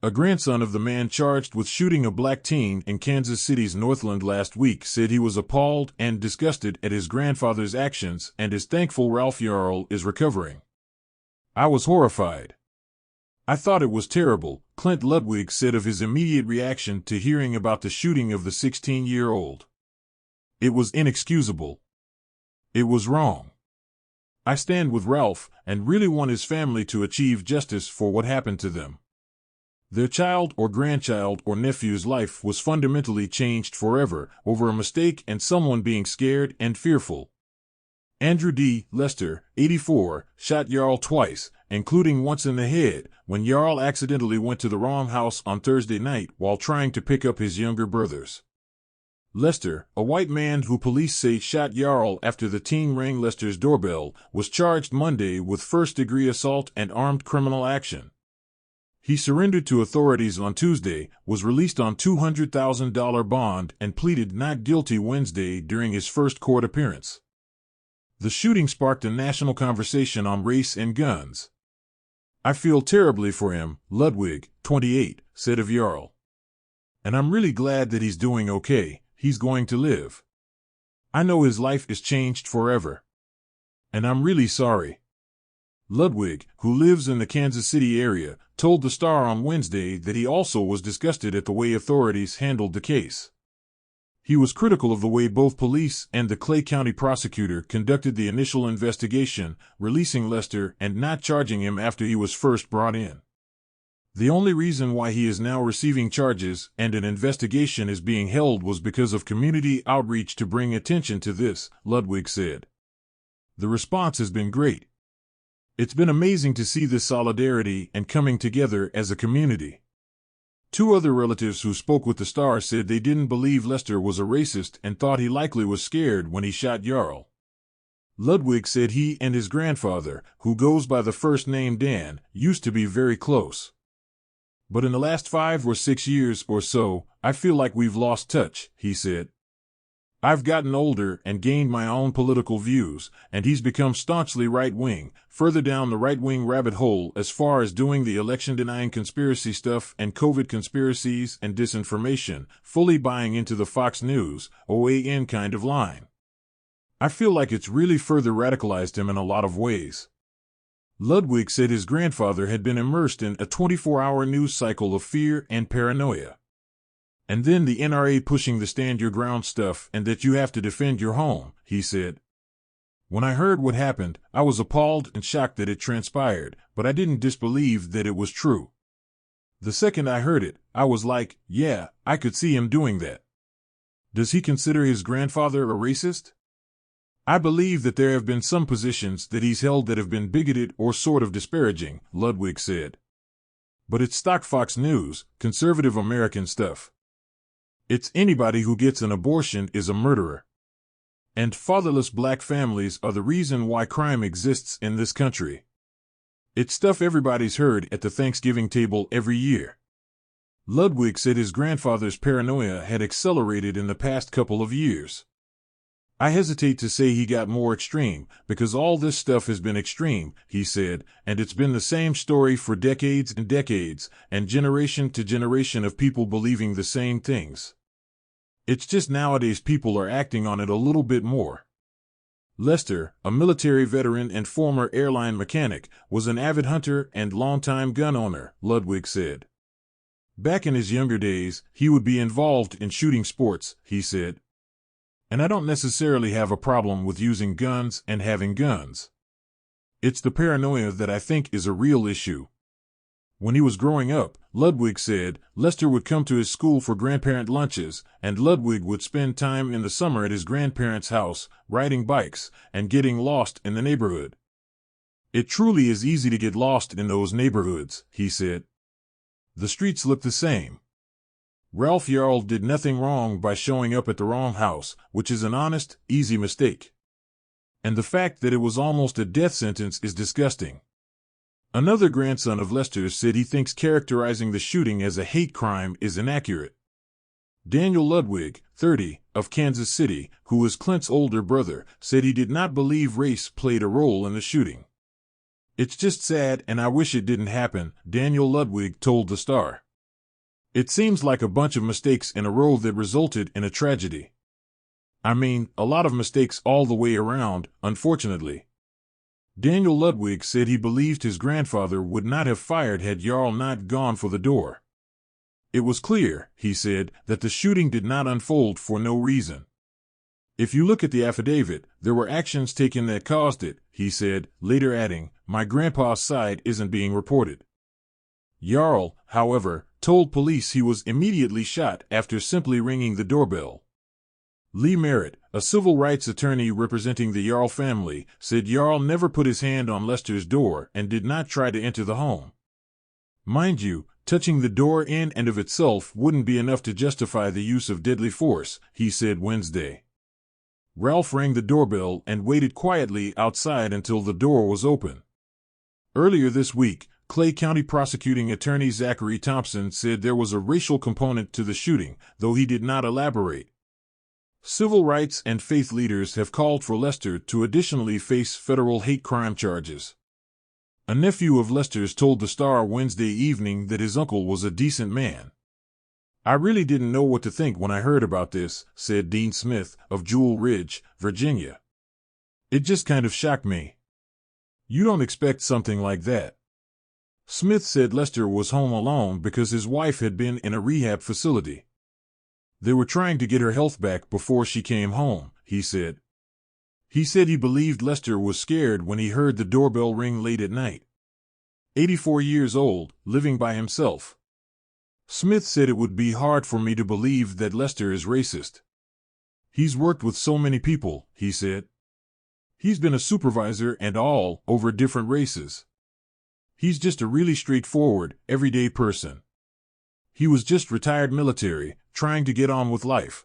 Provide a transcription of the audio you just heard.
A grandson of the man charged with shooting a black teen in Kansas City's Northland last week said he was appalled and disgusted at his grandfather's actions and is thankful Ralph Yarl is recovering. "I was horrified. I thought it was terrible," Klint Ludwig said of his immediate reaction to hearing about the shooting of the 16-year-old. "It was inexcusable. It was wrong. I stand with Ralph and really want his family to achieve justice for what happened to them. Their child or grandchild or nephew's life was fundamentally changed forever over a mistake and someone being scared and fearful." Andrew D. Lester, 84, shot Yarl twice, including once in the head, when Yarl accidentally went to the wrong house on Thursday night while trying to pick up his younger brothers. Lester, a white man who police say shot Yarl after the teen rang Lester's doorbell, was charged Monday with first-degree assault and armed criminal action. He surrendered to authorities on Tuesday, was released on $200,000 bond, and pleaded not guilty Wednesday during his first court appearance. The shooting sparked a national conversation on race and guns. "I feel terribly for him," Ludwig, 28, said of Yarl. "And I'm really glad that he's doing okay. He's going to live. I know his life is changed forever. And I'm really sorry." Ludwig, who lives in the Kansas City area, told the Star on Wednesday that he also was disgusted at the way authorities handled the case. He was critical of the way both police and the Clay County prosecutor conducted the initial investigation, releasing Lester and not charging him after he was first brought in. "The only reason why he is now receiving charges and an investigation is being held was because of community outreach to bring attention to this," Ludwig said. "The response has been great. It's been amazing to see this solidarity and coming together as a community." Two other relatives who spoke with the Star said they didn't believe Lester was a racist and thought he likely was scared when he shot Yarl. Ludwig said he and his grandfather, who goes by the first name Dan, used to be very close. "But in the last 5 or 6 years or so, I feel like we've lost touch," he said. "I've gotten older and gained my own political views, and he's become staunchly right-wing, further down the right-wing rabbit hole as far as doing the election-denying conspiracy stuff and COVID conspiracies and disinformation, fully buying into the Fox News, OAN kind of line. I feel like it's really further radicalized him in a lot of ways." Ludwig said his grandfather had been immersed in a 24-hour news cycle of fear and paranoia. "And then the NRA pushing the stand your ground stuff and that you have to defend your home," he said. "When I heard what happened, I was appalled and shocked that it transpired, but I didn't disbelieve that it was true. The second I heard it, I was like, yeah, I could see him doing that." Does he consider his grandfather a racist? "I believe that there have been some positions that he's held that have been bigoted or sort of disparaging," Ludwig said. "But it's stock Fox News, conservative American stuff. It's anybody who gets an abortion is a murderer. And fatherless black families are the reason why crime exists in this country. It's stuff everybody's heard at the Thanksgiving table every year." Ludwig said his grandfather's paranoia had accelerated in the past couple of years. "I hesitate to say he got more extreme, because all this stuff has been extreme," he said, "and it's been the same story for decades and decades, and generation to generation of people believing the same things. It's just nowadays people are acting on it a little bit more." Lester, a military veteran and former airline mechanic, was an avid hunter and longtime gun owner, Ludwig said. "Back in his younger days, he would be involved in shooting sports," he said. "And I don't necessarily have a problem with using guns and having guns. It's the paranoia that I think is a real issue." When he was growing up, Ludwig said, Lester would come to his school for grandparent lunches, and Ludwig would spend time in the summer at his grandparents' house, riding bikes, and getting lost in the neighborhood. "It truly is easy to get lost in those neighborhoods," he said. "The streets look the same. Ralph Yarl did nothing wrong by showing up at the wrong house, which is an honest, easy mistake. And the fact that it was almost a death sentence is disgusting." Another grandson of Lester's said he thinks characterizing the shooting as a hate crime is inaccurate. Daniel Ludwig, 30, of Kansas City, who was Klint's older brother, said he did not believe race played a role in the shooting. "It's just sad and I wish it didn't happen," Daniel Ludwig told the Star. It seems like a bunch of mistakes in a row that resulted in a tragedy. I mean, a lot of mistakes all the way around, unfortunately. Daniel Ludwig said he believed his grandfather would not have fired had Yarl not gone for the door. It was clear, he said, that the shooting did not unfold for no reason. If you look at the affidavit, there were actions taken that caused it, he said, later adding, my grandpa's side isn't being reported. Yarl, however, told police he was immediately shot after simply ringing the doorbell. Lee Merritt, a civil rights attorney representing the Yarl family, said Yarl never put his hand on Lester's door and did not try to enter the home. Mind you, touching the door in and of itself wouldn't be enough to justify the use of deadly force, he said Wednesday. Ralph rang the doorbell and waited quietly outside until the door was open. Earlier this week, Clay County prosecuting attorney Zachary Thompson said there was a racial component to the shooting, though he did not elaborate. Civil rights and faith leaders have called for Lester to additionally face federal hate crime charges. A nephew of Lester's told the Star Wednesday evening that his uncle was a decent man. I really didn't know what to think when I heard about this, said Dean Smith of Jewel Ridge, Virginia. It just kind of shocked me. You don't expect something like that. Smith said Lester was home alone because his wife had been in a rehab facility. They were trying to get her health back before she came home, he said. He said he believed Lester was scared when he heard the doorbell ring late at night. 84 years old, living by himself. Smith said it would be hard for me to believe that Lester is racist. He's worked with so many people, he said. He's been a supervisor and all over different races. He's just a really straightforward, everyday person. He was just retired military, trying to get on with life.